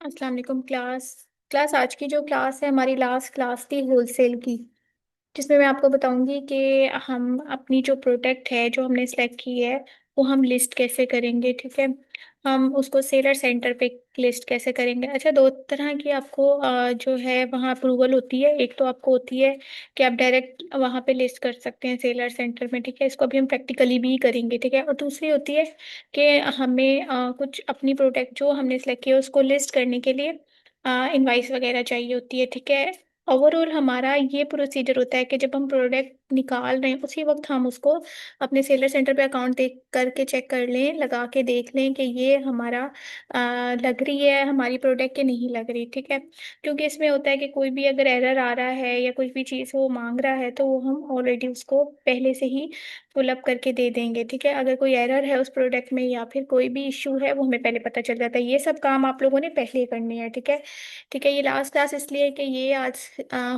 अस्सलाम वालेकुम क्लास। आज की जो क्लास है हमारी लास्ट क्लास थी होलसेल की, जिसमें मैं आपको बताऊंगी कि हम अपनी जो प्रोडक्ट है जो हमने सेलेक्ट की है वो हम लिस्ट कैसे करेंगे। ठीक है, हम उसको सेलर सेंटर पे लिस्ट कैसे करेंगे। अच्छा, दो तरह की आपको जो है वहाँ अप्रूवल होती है। एक तो आपको होती है कि आप डायरेक्ट वहाँ पे लिस्ट कर सकते हैं सेलर सेंटर में। ठीक है, इसको अभी हम प्रैक्टिकली भी करेंगे। ठीक है, और दूसरी होती है कि हमें कुछ अपनी प्रोडक्ट जो हमने सेलेक्ट किया उसको लिस्ट करने के लिए इनवाइस वगैरह चाहिए होती है। ठीक है, ओवरऑल हमारा ये प्रोसीजर होता है कि जब हम प्रोडक्ट निकाल रहे हैं उसी वक्त हम उसको अपने सेलर सेंटर पे अकाउंट देख करके चेक कर लें, लगा के देख लें कि ये हमारा लग रही है हमारी प्रोडक्ट के नहीं लग रही। ठीक है, क्योंकि इसमें होता है कि कोई भी अगर एरर आ रहा है या कोई भी चीज़ वो मांग रहा है तो वो हम ऑलरेडी उसको पहले से ही पुल अप करके दे देंगे। ठीक है, अगर कोई एरर है उस प्रोडक्ट में या फिर कोई भी इश्यू है वो हमें पहले पता चल जाता है। ये सब काम आप लोगों ने पहले ही करने हैं। ठीक है, ठीक है, ये लास्ट क्लास इसलिए है कि ये आज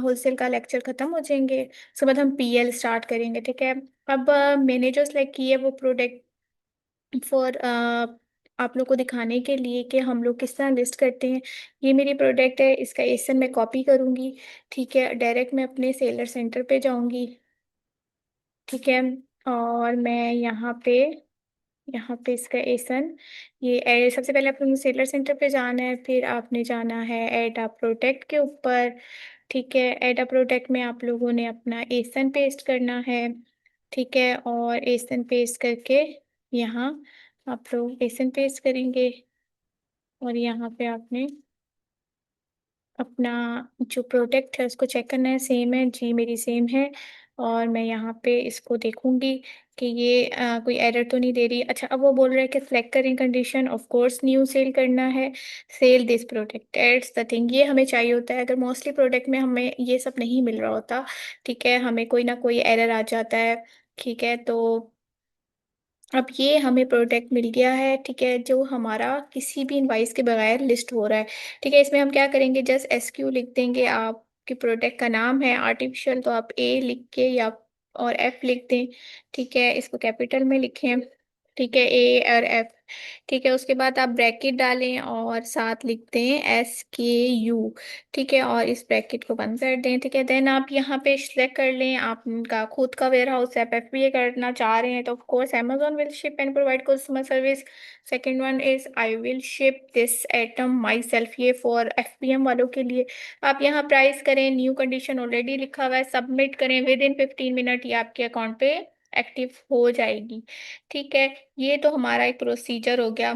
होलसेल का लेक्चर खत्म हो जाएंगे। उसके बाद हम पीएल स्टार्ट करेंगे। ठीक है, अब मैंने जो सेलेक्ट की है वो प्रोडक्ट फॉर आप लोग को दिखाने के लिए कि हम लोग किस तरह लिस्ट करते हैं। ये मेरी प्रोडक्ट है, इसका एसन मैं कॉपी करूंगी। ठीक है, डायरेक्ट मैं अपने सेलर सेंटर पे जाऊंगी। ठीक है, और मैं यहाँ पे इसका एसन सबसे पहले आपको सेलर सेंटर पे जाना है, फिर आपने जाना है एड अ प्रोडक्ट के ऊपर। ठीक है, एड अ प्रोडक्ट में आप लोगों ने अपना एसन पेस्ट करना है। ठीक है, और एसन पेस्ट करके यहाँ आप लोग एसन पेस्ट करेंगे और यहाँ पे आपने अपना जो प्रोडक्ट है उसको चेक करना है। सेम है जी, मेरी सेम है। और मैं यहाँ पे इसको देखूंगी कि ये कोई एरर तो नहीं दे रही। अच्छा, अब वो बोल रहे हैं कि सिलेक्ट करें condition, of course new sell करना है। Sell this product it's the thing, ये हमें चाहिए होता है। अगर मोस्टली प्रोडक्ट में हमें ये सब नहीं मिल रहा होता, ठीक है, हमें कोई ना कोई एरर आ जाता है। ठीक है, तो अब ये हमें प्रोडक्ट मिल गया है। ठीक है, जो हमारा किसी भी इनवाइस के बगैर लिस्ट हो रहा है। ठीक है, इसमें हम क्या करेंगे, जस्ट एसक्यू लिख देंगे। आपके प्रोडक्ट का नाम है आर्टिफिशियल तो आप ए लिख के या और एफ लिख दें। ठीक है, इसको कैपिटल में लिखें। ठीक है, ए और एफ। ठीक है, उसके बाद आप ब्रैकेट डालें और साथ लिखते हैं SKU। ठीक है, और इस ब्रैकेट को बंद कर दें। ठीक है, देन आप यहाँ पे सिलेक्ट कर लें आपका खुद का वेयर हाउस है, आप FBA करना चाह रहे हैं तो of course Amazon will ship and provide customer service. Second one is I will ship this item my self, ये फॉर FBM वालों के लिए। आप यहाँ प्राइस करें, न्यू कंडीशन ऑलरेडी लिखा हुआ है, सबमिट करें, विद इन 15 मिनट ये आपके अकाउंट पे एक्टिव हो जाएगी। ठीक है, ये तो हमारा एक प्रोसीजर हो गया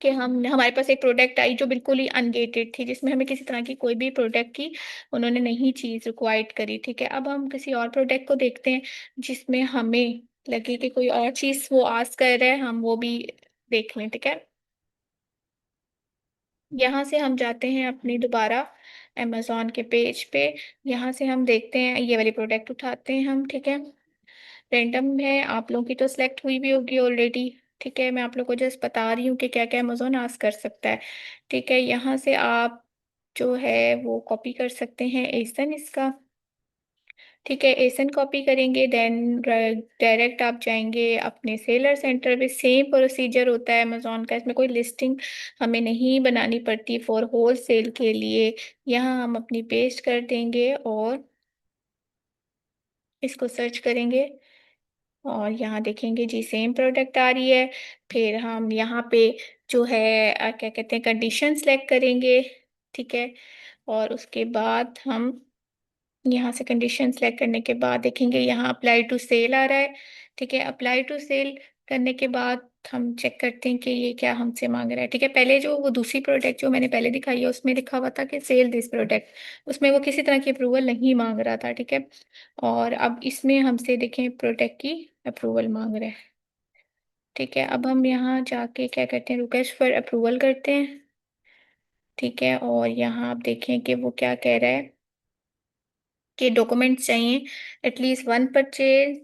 कि हम हमारे पास एक प्रोडक्ट आई जो बिल्कुल ही अनगेटेड थी, जिसमें हमें किसी तरह की कोई भी प्रोडक्ट की उन्होंने नहीं चीज रिक्वायर्ड करी। ठीक है, अब हम किसी और प्रोडक्ट को देखते हैं जिसमें हमें लगे कि कोई और चीज वो आस्क कर रहे हैं, हम वो भी देख लें। ठीक है, यहाँ से हम जाते हैं अपनी दोबारा अमेजोन के पेज पे। यहाँ से हम देखते हैं ये वाली प्रोडक्ट उठाते हैं हम। ठीक है, रैंडम है, आप लोगों की तो सिलेक्ट हुई भी होगी ऑलरेडी। ठीक है, मैं आप लोग को जस्ट बता रही हूँ कि क्या क्या अमेजोन आस्क कर सकता है। ठीक है, यहाँ से आप जो है वो कॉपी कर सकते हैं एसन इसका। ठीक है, एसन कॉपी करेंगे, देन डायरेक्ट आप जाएंगे अपने सेलर सेंटर पे। सेम प्रोसीजर होता है अमेजोन का, इसमें कोई लिस्टिंग हमें नहीं बनानी पड़ती फॉर होल सेल के लिए। यहाँ हम अपनी पेस्ट कर देंगे और इसको सर्च करेंगे और यहाँ देखेंगे जी सेम प्रोडक्ट आ रही है। फिर हम यहाँ पे जो है क्या कहते हैं कंडीशन सेलेक्ट करेंगे। ठीक है, और उसके बाद हम यहाँ से कंडीशन सेलेक्ट करने के बाद देखेंगे यहाँ अप्लाई टू सेल आ रहा है। ठीक है, अप्लाई टू सेल करने के बाद हम चेक करते हैं कि ये क्या हमसे मांग रहा है। ठीक है, पहले जो वो दूसरी प्रोडक्ट जो मैंने पहले दिखाई है उसमें लिखा हुआ था कि सेल दिस प्रोडक्ट, उसमें वो किसी तरह की अप्रूवल नहीं मांग रहा था। ठीक है, और अब इसमें हमसे देखें प्रोडक्ट की अप्रूवल मांग रहा है। ठीक है, अब हम यहाँ जाके क्या करते हैं, रिक्वेस्ट फॉर अप्रूवल करते हैं। ठीक है, और यहाँ आप देखें कि वो क्या कह रहा है के डॉक्यूमेंट्स चाहिए। At least one purchase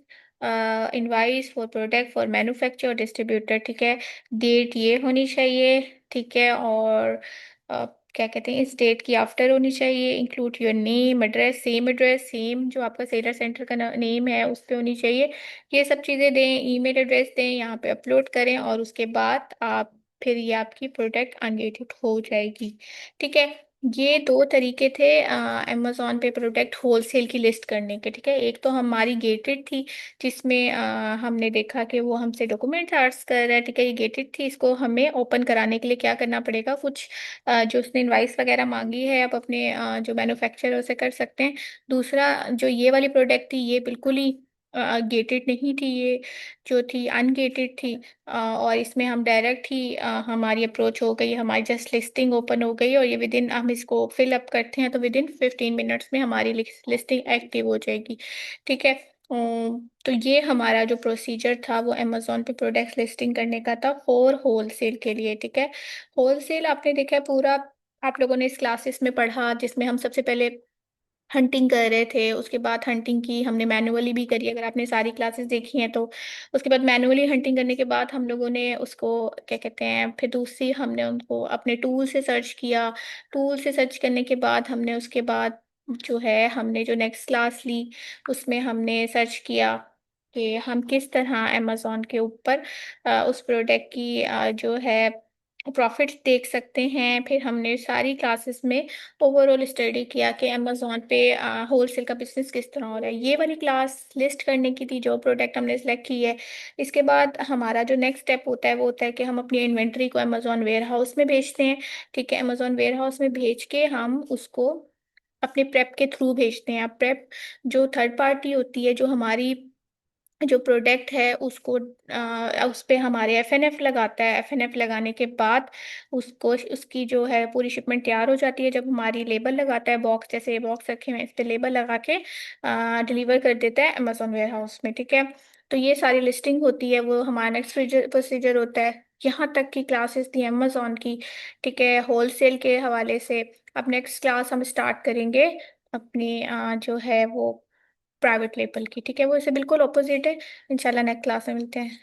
invoice for product for manufacture distributor. ठीक है, डेट ये होनी चाहिए। ठीक है, और क्या कहते हैं इस डेट की आफ्टर होनी चाहिए। Include your name address same जो आपका सेलर सेंटर का नेम है उस पे होनी चाहिए। ये सब चीज़ें दें, ईमेल एड्रेस दें, यहाँ पे अपलोड करें और उसके बाद आप फिर ये आपकी प्रोडक्ट अनगेटेड हो जाएगी। ठीक है। ये दो तरीके थे अमेजोन पे प्रोडक्ट होलसेल की लिस्ट करने के। ठीक है, एक तो हमारी गेटेड थी, जिसमें हमने देखा कि वो हमसे डॉक्यूमेंट आर्ट्स कर रहा है। ठीक है, ये गेटेड थी, इसको हमें ओपन कराने के लिए क्या करना पड़ेगा, कुछ जो उसने इनवाइस वगैरह मांगी है आप अपने जो मैन्युफैक्चरर से कर सकते हैं। दूसरा जो ये वाली प्रोडक्ट थी, ये बिल्कुल ही गेटेड नहीं थी, ये जो थी अनगेटेड थी। और इसमें हम डायरेक्ट ही हमारी अप्रोच हो गई, हमारी जस्ट लिस्टिंग ओपन हो गई, और ये विद इन हम इसको फिल अप करते हैं तो विद इन 15 मिनट्स में हमारी लिस्टिंग एक्टिव हो जाएगी। ठीक है। तो ये हमारा जो प्रोसीजर था वो अमेजोन पे प्रोडक्ट लिस्टिंग करने का था फॉर होलसेल के लिए। ठीक है। होलसेल आपने देखा है पूरा, आप लोगों ने इस क्लासेस में पढ़ा, जिसमें हम सबसे पहले हंटिंग कर रहे थे, उसके बाद हंटिंग की हमने मैनुअली भी करी, अगर आपने सारी क्लासेस देखी हैं तो। उसके बाद मैनुअली हंटिंग करने के बाद हम लोगों ने उसको क्या कहते हैं, फिर दूसरी हमने उनको अपने टूल से सर्च किया। टूल से सर्च करने के बाद हमने उसके बाद जो है हमने जो नेक्स्ट क्लास ली, उसमें हमने सर्च किया कि हम किस तरह अमेजोन के ऊपर उस प्रोडक्ट की जो है प्रॉफिट्स देख सकते हैं। फिर हमने सारी क्लासेस में ओवरऑल स्टडी किया कि अमेजोन पे होलसेल का बिजनेस किस तरह हो रहा है। ये वाली क्लास लिस्ट करने की थी, जो प्रोडक्ट हमने सेलेक्ट की है। इसके बाद हमारा जो नेक्स्ट स्टेप होता है वो होता है कि हम अपनी इन्वेंट्री को अमेजोन वेयर हाउस में भेजते हैं। ठीक है, अमेजोन वेयर हाउस में भेज के हम उसको अपने प्रेप के थ्रू भेजते हैं। अब प्रेप जो थर्ड पार्टी होती है, जो हमारी जो प्रोडक्ट है उसको उस पे हमारे एफएनएफ लगाता है। एफएनएफ लगाने के बाद उसको उसकी जो है पूरी शिपमेंट तैयार हो जाती है। जब हमारी लेबल लगाता है, बॉक्स जैसे बॉक्स रखे हुए हैं इस पे लेबल लगा के डिलीवर कर देता है अमेजोन वेयर हाउस में। ठीक है। तो ये सारी लिस्टिंग होती है, वो हमारा नेक्स्ट प्रोसीजर होता है। यहाँ तक की क्लासेस थी अमेजोन की। ठीक है, होलसेल के हवाले से। अब नेक्स्ट क्लास हम स्टार्ट करेंगे अपनी जो है वो प्राइवेट लेबल की। ठीक है, वो इसे बिल्कुल ऑपोजिट है। इंशाल्लाह नेक्स्ट क्लास में मिलते हैं।